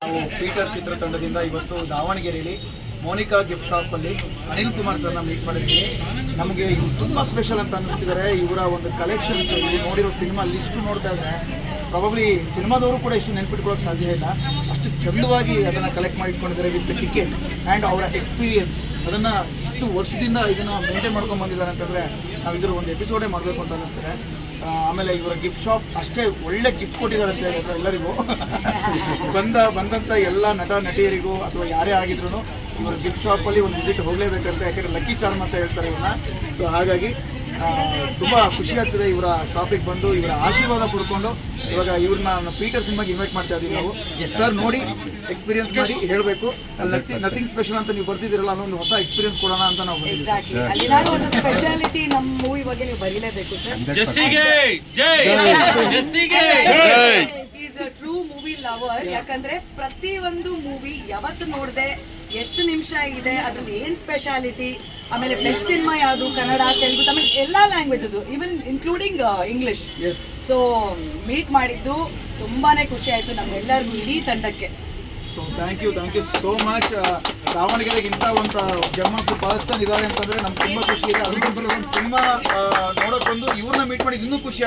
ನಾವು ಪೀಟರ್ ಚಿತ್ರತಂಡದಿಂದ ಇವತ್ತು ದಾವಣಗೆರೆಯಲ್ಲಿ ಮೋನಿಕಾ ಗಿಫ್ಟ್ ಶಾಪಲ್ಲಿ ಅನಿಲ್ ಕುಮಾರ್ ಸರ್ನ ಮೀಟ್ ಮಾಡಿದ್ದೀವಿ. ನಮಗೆ ಇವ್ರು ತುಂಬ ಸ್ಪೆಷಲ್ ಅಂತ ಅನ್ನಿಸ್ತಿದ್ದಾರೆ. ಇವರ ಒಂದು ಕಲೆಕ್ಷನ್ಸ್ ನೋಡಿರೋ ಸಿನಿಮಾ ಲಿಸ್ಟ್ ನೋಡ್ತಾ ಇದ್ದರೆ ಪ್ರಾಬಬ್ಲಿ ಸಿನಿಮಾದವರು ಕೂಡ ಇಷ್ಟು ನೆನ್ಪಿಟ್ಕೊಳ್ಳೋಕೆ ಸಾಧ್ಯ ಇಲ್ಲ. ಅಷ್ಟು ಚಂದವಾಗಿ ಅದನ್ನು ಕಲೆಕ್ಟ್ ಮಾಡಿಟ್ಕೊಂಡಿದ್ದಾರೆ ವಿತ್ ಟಿಕೆಟ್ ಆ್ಯಂಡ್ ಅವರ ಎಕ್ಸ್ಪೀರಿಯನ್ಸ್. ಅದನ್ನು ಇಷ್ಟು ವರ್ಷದಿಂದ ಇದನ್ನು ಮೇಂಟೈನ್ ಮಾಡ್ಕೊಂಡು ಬಂದಿದ್ದಾರೆ ಅಂತಂದರೆ ನಾವು ಇದರ ಒಂದು ಎಪಿಸೋಡೇ ಮಾಡಬೇಕು ಅಂತ ಅನ್ನಿಸ್ತಾರೆ. ಆಮೇಲೆ ಇವರ ಗಿಫ್ಟ್ ಶಾಪ್ ಅಷ್ಟೇ ಒಳ್ಳೆ ಗಿಫ್ಟ್ ಕೊಟ್ಟಿದ್ದಾರೆ ಅಂತ ಹೇಳಿದ್ರೆ ಎಲ್ಲರಿಗೂ ಬಂದಂಥ ಎಲ್ಲ ನಟ ನಟಿಯರಿಗೂ ಅಥವಾ ಯಾರೇ ಆಗಿದ್ರು ಇವರ ಗಿಫ್ಟ್ ಶಾಪಲ್ಲಿ ಒಂದು ವಿಸಿಟ್ ಹೋಗಲೇಬೇಕಂತ, ಯಾಕೆಂದರೆ ಲಕ್ಕಿ ಚಾರ್ಮ್ ಅಂತ ಹೇಳ್ತಾರೆ ಇವನ್ನ. ಸೊ ಹಾಗಾಗಿ ತುಂಬ ಖುಷಿ ಆಗ್ತಿದೆ ಇವರ ಶಾಪಿಗೆ ಬಂದು ಇವರ ಆಶೀರ್ವಾದ ಪಡ್ಕೊಂಡು. ಇವಾಗ ಇವ್ರನ್ನ ಪೀಟರ್ ಸಿನಿಮಾಗೆ ಇನ್ವೈಟ್ ಮಾಡ್ತಾ ಇದ್ದೀವಿ ನಾವು. ಸರ್ ನೋಡಿ ಎಕ್ಸ್ಪೀರಿಯನ್ಸ್ ಮಾಡಿ ಹೇಳಬೇಕು. ನಥಿಂಗ್ ಸ್ಪೆಷಲ್ ಅಂತ ನೀವು ಬರ್ತಿದ್ದೀರಲ್ಲ, ಅದೊಂದು ಹೊಸ ಎಕ್ಸ್ಪೀರಿಯನ್ಸ್ ಕೊಡೋಣ ಅಂತ ನಾವು ಒಂದು ಸ್ಪೆಷಾಲಿಟಿ ನಮ್ಮ ಮೂವಿ ಬಗ್ಗೆ ನೀವು ಬರೀಲೇಬೇಕು sir. Is a true movie lover. ಯಾಕಂದ್ರೆ ಪ್ರತಿ ಒಂದು ಮೂವಿ ಯಾವತ್ತು ನೋಡಿದೆ, ಎಷ್ಟು ನಿಮಿಷ ಇದೆ, ಅದ್ರಲ್ಲಿ ಏನ್ ಸ್ಪೆಷಾಲಿಟಿ, ಆಮೇಲೆ ಬೆಸ್ಟ್ ಸಿನಿಮಾ ಯಾವುದು, ಕನ್ನಡ, ತೆಲುಗು, ತಮಿಳ್ ಎಲ್ಲಾ languages, even including English. So meet ಮಾಡಿದ್ದು ತುಂಬಾನೇ ಖುಷಿ ಆಯ್ತು ನಮ್ಗೆಲ್ಲರಿಗೂ, ಇಡೀ ತಂಡಕ್ಕೆ. So thank you so much. ದಾವಣಗೆರೆಗೆ ಇಂಥ ಒಂದು ಜಮ್ಮು ಪರ್ಸನ್ ಇದ್ದಾರೆ ಅಂತಂದ್ರೆ ನಮ್ಗೆ ತುಂಬಾ ಖುಷಿ ಇದೆ. ಅದಕ್ಕೆ ಸಿನಿಮಾ ನೋಡೋಕೆ ಬಂದು ಇವ್ರನ್ನ ಮೀಟ್ ಮಾಡಿ ಇನ್ನೂ ಖುಷಿ